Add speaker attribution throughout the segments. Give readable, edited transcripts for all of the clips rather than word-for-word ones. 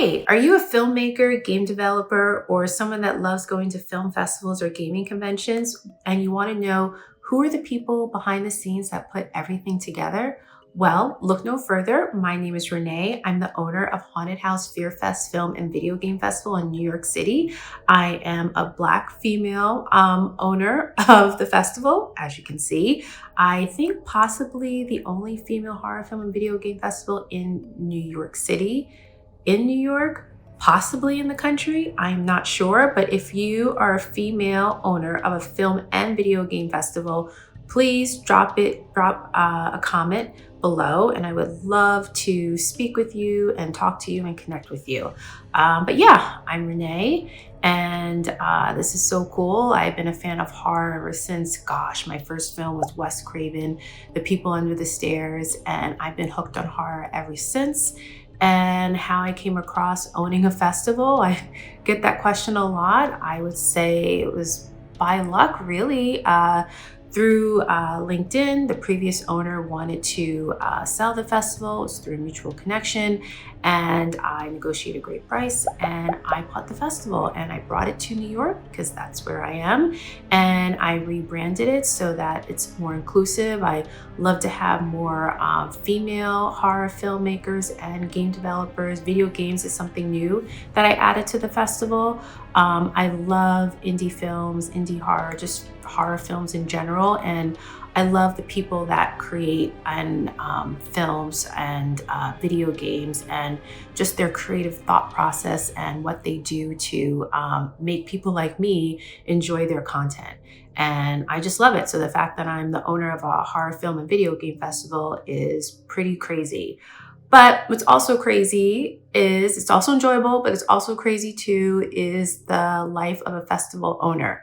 Speaker 1: Hey, are you a filmmaker, game developer, or someone that loves going to film festivals or gaming conventions and you want to know who are the people behind the scenes that put everything together? Well, look no further. My name is Renee. I'm the owner of Haunted House FearFest Film and Video Game Festival in New York City. I am a Black female owner of the festival, as you can see. I think possibly the only female horror film and video game festival in New York City, in New York, possibly in the country. I'm not sure, but if you are a female owner of a film and video game festival, please drop a comment below, and I would love to speak with you and talk to you and connect with you. But yeah, I'm Renee, and this is so cool. I've been a fan of horror ever since, gosh, my first film was Wes Craven, The People Under the Stairs, and I've been hooked on horror ever since. And how I came across owning a festival, I get that question a lot. I would say it was by luck, really. Through LinkedIn, the previous owner wanted to sell the festival. It was through a mutual connection, and I negotiated a great price and I bought the festival and I brought it to New York because that's where I am, and I rebranded it so that it's more inclusive. I love to have more female horror filmmakers and game developers. Video games is something new that I added to the festival. I love indie films, indie horror, just horror films in general, and I love the people that create and films and video games and just their creative thought process and what they do to make people like me enjoy their content. And I just love it. So the fact that I'm the owner of a horror film and video game festival is pretty crazy. But what's also crazy is, it's also enjoyable, but it's also crazy too, is the life of a festival owner.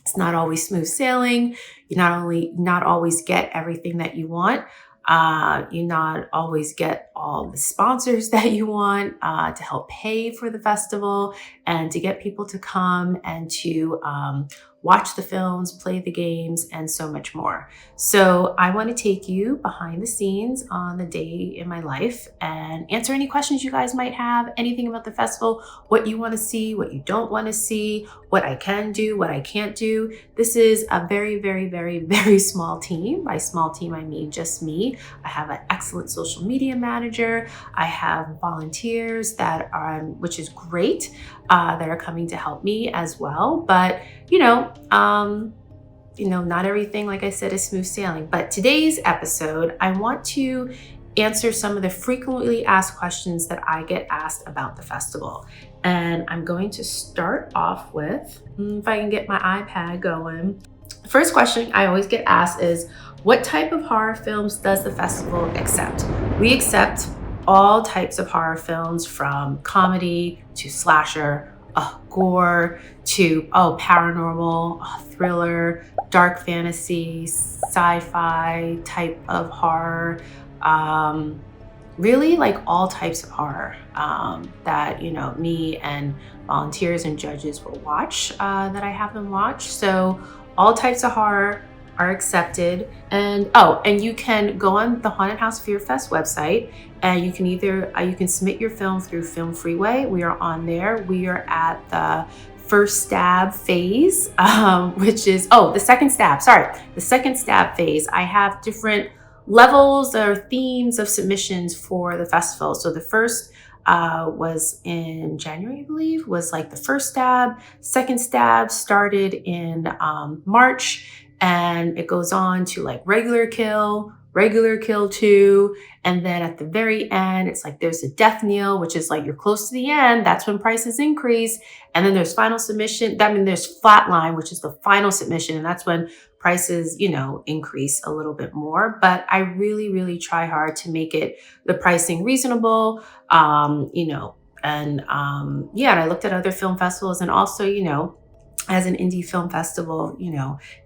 Speaker 1: It's not always smooth sailing. You not always get everything that you want. You not always get all the sponsors that you want to help pay for the festival and to get people to come and to watch the films, play the games, and so much more. So I want to take you behind the scenes on the day in my life and answer any questions you guys might have, anything about the festival, what you want to see, what you don't want to see, what I can do, what I can't do. This is a very, very, very, very small team. By small team, I mean just me. I have an excellent social media manager. I have volunteers that are, which is great, that are coming to help me as well. But not everything, like I said, is smooth sailing. But today's episode, I want to answer some of the frequently asked questions that I get asked about the festival. And I'm going to start off with, if I can get my iPad going. The first question I always get asked is, what type of horror films does the festival accept? We accept all types of horror films, from comedy to slasher, gore to paranormal, thriller, dark fantasy, sci-fi type of horror. Really, like all types of horror that me and volunteers and judges will watch, that I have them watch. So all types of horror are accepted. And you can go on the Haunted House FearFest website, and you can you can submit your film through Film Freeway. We are on there. We are at the first stab phase, which is, the second stab, the second stab phase. I have different levels or themes of submissions for the festival. So the first was in January, I believe, was like the first stab. Second stab started in March, and it goes on to like regular kill 2, and then at the very end, it's like there's a death kneel, which is like you're close to the end. That's when prices increase. And then there's final submission. There's flatline, which is the final submission, and that's when prices, increase a little bit more. But I really, really try hard to make the pricing reasonable, and I looked at other film festivals, and also, as an indie film festival,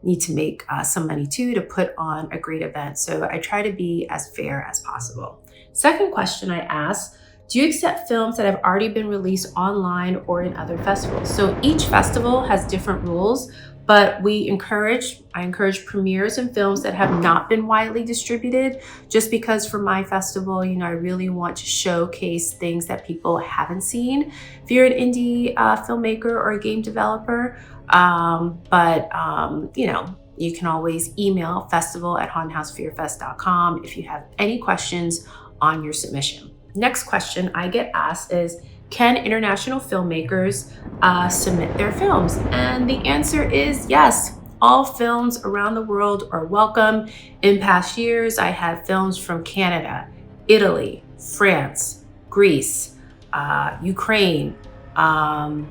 Speaker 1: need to make some money too to put on a great event. So I try to be as fair as possible. Second question I asked, do you accept films that have already been released online or in other festivals? So each festival has different rules, but I encourage premieres and films that have not been widely distributed, just because for my festival, I really want to showcase things that people haven't seen. If you're an indie filmmaker or a game developer, you can always email festival@hauntedhousefearfest.com if you have any questions on your submission. Next question I get asked is, can international filmmakers submit their films? And the answer is yes. All films around the world are welcome. In past years, I had films from Canada, Italy, France, Greece, Ukraine, Ireland,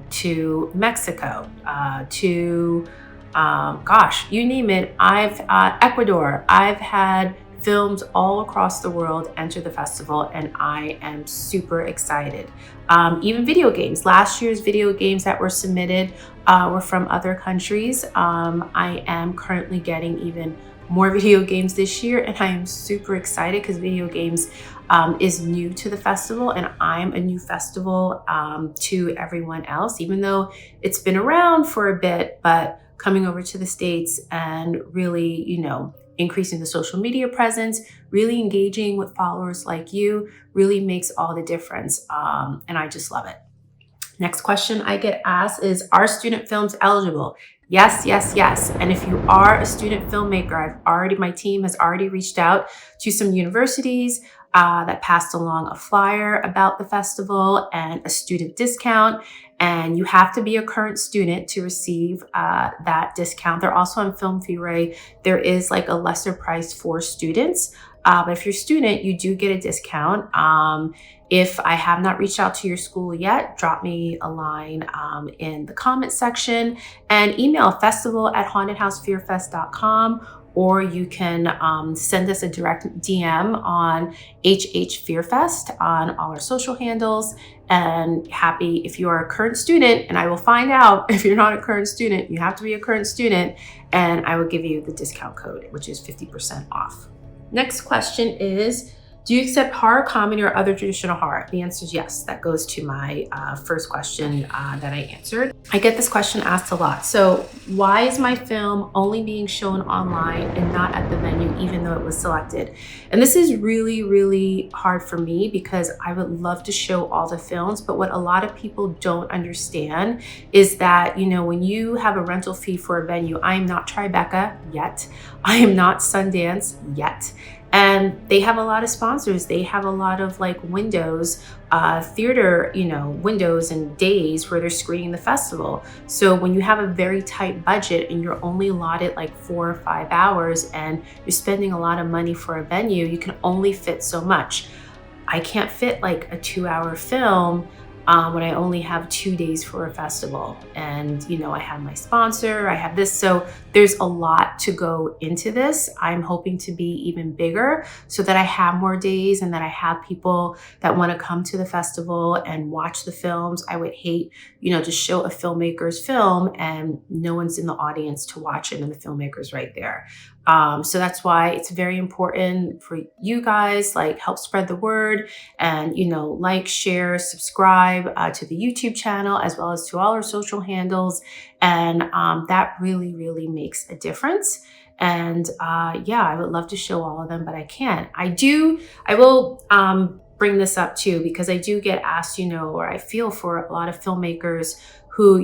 Speaker 1: to Mexico, to you name it. Ecuador. I've had films all across the world enter the festival, and I am super excited. Even video games. Last year's video games that were submitted were from other countries. I am currently getting even more video games this year, and I am super excited because video games is new to the festival, and I'm a new festival to everyone else, even though it's been around for a bit. But coming over to the States and really, increasing the social media presence, really engaging with followers like you, really makes all the difference. And I just love it. Next question I get asked is, are student films eligible? Yes, yes, yes. And if you are a student filmmaker, my team has already reached out to some universities that passed along a flyer about the festival and a student discount. And you have to be a current student to receive that discount. They're also on Film Fee. There is like a lesser price for students. But if you're a student, you do get a discount. If I have not reached out to your school yet, drop me a line in the comment section, and email festival@hauntedhousefearfest.com, or you can send us a direct DM on HH FearFest on all our social handles. And happy if you are a current student, and I will find out if you're not a current student. You have to be a current student, and I will give you the discount code, which is 50% off. Next question is, do you accept horror, comedy, or other traditional horror? The answer is yes. That goes to my first question that I answered. I get this question asked a lot. So why is my film only being shown online and not at the venue, even though it was selected? And this is really, really hard for me, because I would love to show all the films. But what a lot of people don't understand is that, when you have a rental fee for a venue, I am not Tribeca yet. I am not Sundance yet. And they have a lot of sponsors. They have a lot of windows, theater, windows and days where they're screening the festival. So when you have a very tight budget and you're only allotted 4 or 5 hours, and you're spending a lot of money for a venue, you can only fit so much. I can't fit a 2-hour film when I only have 2 days for a festival. And, I have my sponsor, I have this. So there's a lot to go into this. I'm hoping to be even bigger so that I have more days, and that I have people that want to come to the festival and watch the films. I would hate, to show a filmmaker's film and no one's in the audience to watch it, and the filmmaker's right there. So that's why it's very important for you guys, help spread the word, and, share, subscribe to the YouTube channel, as well as to all our social handles. And that really, really makes a difference. And I would love to show all of them, but I can't. I will bring this up too, because I do get asked, or I feel for a lot of filmmakers who,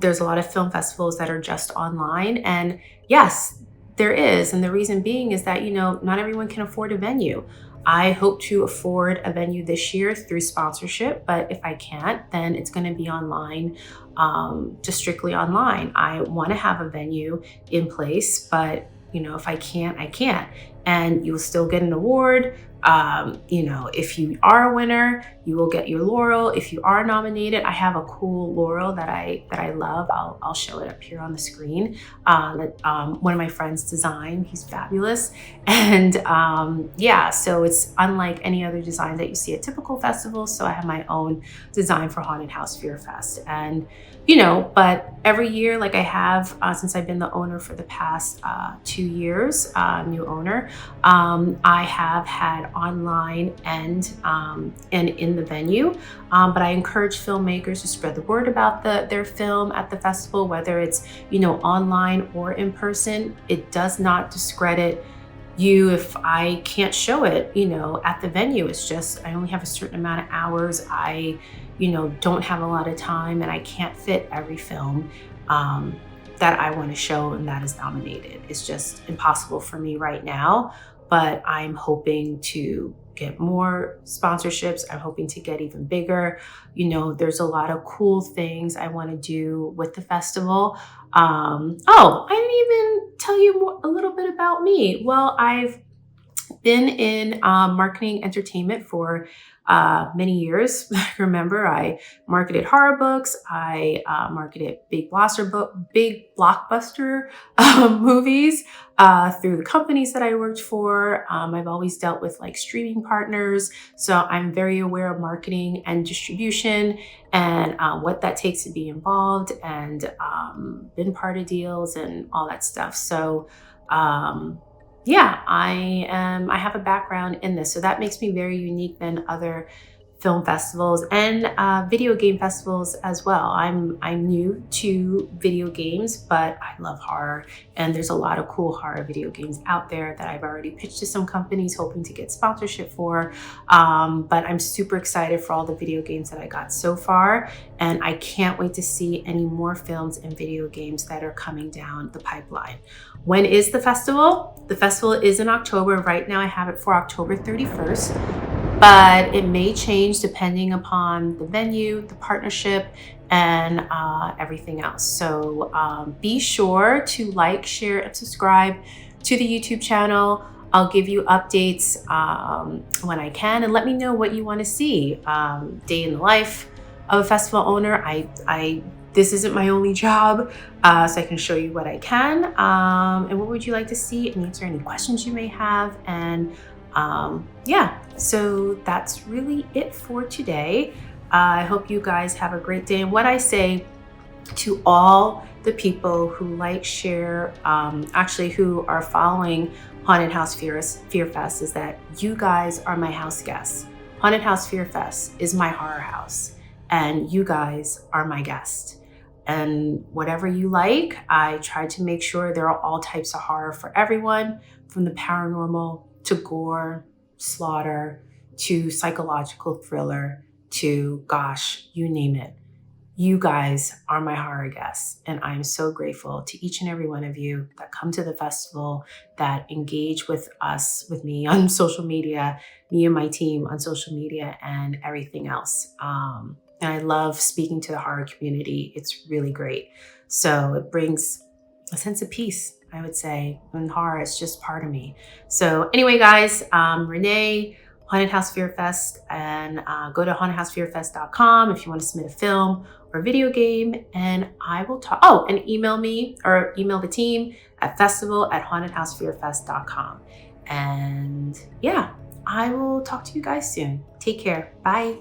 Speaker 1: there's a lot of film festivals that are just online. And yes, there is. And the reason being is that, not everyone can afford a venue. I hope to afford a venue this year through sponsorship, but if I can't, then it's going to be online, just strictly online. I want to have a venue in place, but if I can't, I can't. And you will still get an award. If you are a winner, you will get your laurel. If you are nominated, I have a cool laurel that I love. I'll show it up here on the screen. That one of my friends designed. He's fabulous. And so it's unlike any other design that you see at typical festivals. So I have my own design for Haunted House FearFest. And but every year, I have, since I've been the owner for the past 2 years, new owner, I have had online and in the venue. But I encourage filmmakers to spread the word about their film at the festival, whether it's, you know, online or in person. It does not discredit you if I can't show it, you know, at the venue. It's just, I only have a certain amount of hours. I, you know, don't have a lot of time, and I can't fit every film that I want to show and that is nominated. It's just impossible for me right now, but I'm hoping to get more sponsorships. I'm hoping to get even bigger. You know, there's a lot of cool things I want to do with the festival. Oh, I didn't even tell you a little bit about me. Well, I've been in marketing entertainment for many years. Remember, I marketed horror books. I marketed big blockbuster movies through the companies that I worked for. I've always dealt with like streaming partners, so I'm very aware of marketing and distribution and what that takes to be involved, and been part of deals and all that stuff. So yeah, I have a background in this, so that makes me very unique than other film festivals and video game festivals as well. I'm new to video games, but I love horror, and there's a lot of cool horror video games out there that I've already pitched to some companies hoping to get sponsorship for. But I'm super excited for all the video games that I got so far, and I can't wait to see any more films and video games that are coming down the pipeline. When is the festival? The festival is in October. Right now I have it for October 31st. But it may change depending upon the venue, the partnership, and everything else. So be sure to like, share, and subscribe to the YouTube channel. I'll give you updates when I can, and let me know what you want to see. Day in the life of a festival owner. This isn't my only job, so I can show you what I can. And what would you like to see, and answer any questions you may have. And yeah, so that's really it for today. I hope you guys have a great day. And what I say to all the people who like, share, actually who are following Haunted House FearFest, is that you guys are my house guests. Haunted House FearFest is my horror house, and you guys are my guests. And whatever you like, I try to make sure there are all types of horror for everyone, from the paranormal to gore, slaughter, to psychological thriller, to gosh, you name it. You guys are my horror guests, and I'm so grateful to each and every one of you that come to the festival, that engage with me on social media, me and my team on social media, and everything else. And I love speaking to the horror community. It's really great. So it brings a sense of peace, I would say. And horror is just part of me. So anyway, guys, Renee, Haunted House FearFest, and go to hauntedhousefearfest.com if you want to submit a film or video game, and I will talk. Oh, and email me or email the team at festival@hauntedhousefearfest.com. And yeah, I will talk to you guys soon. Take care. Bye.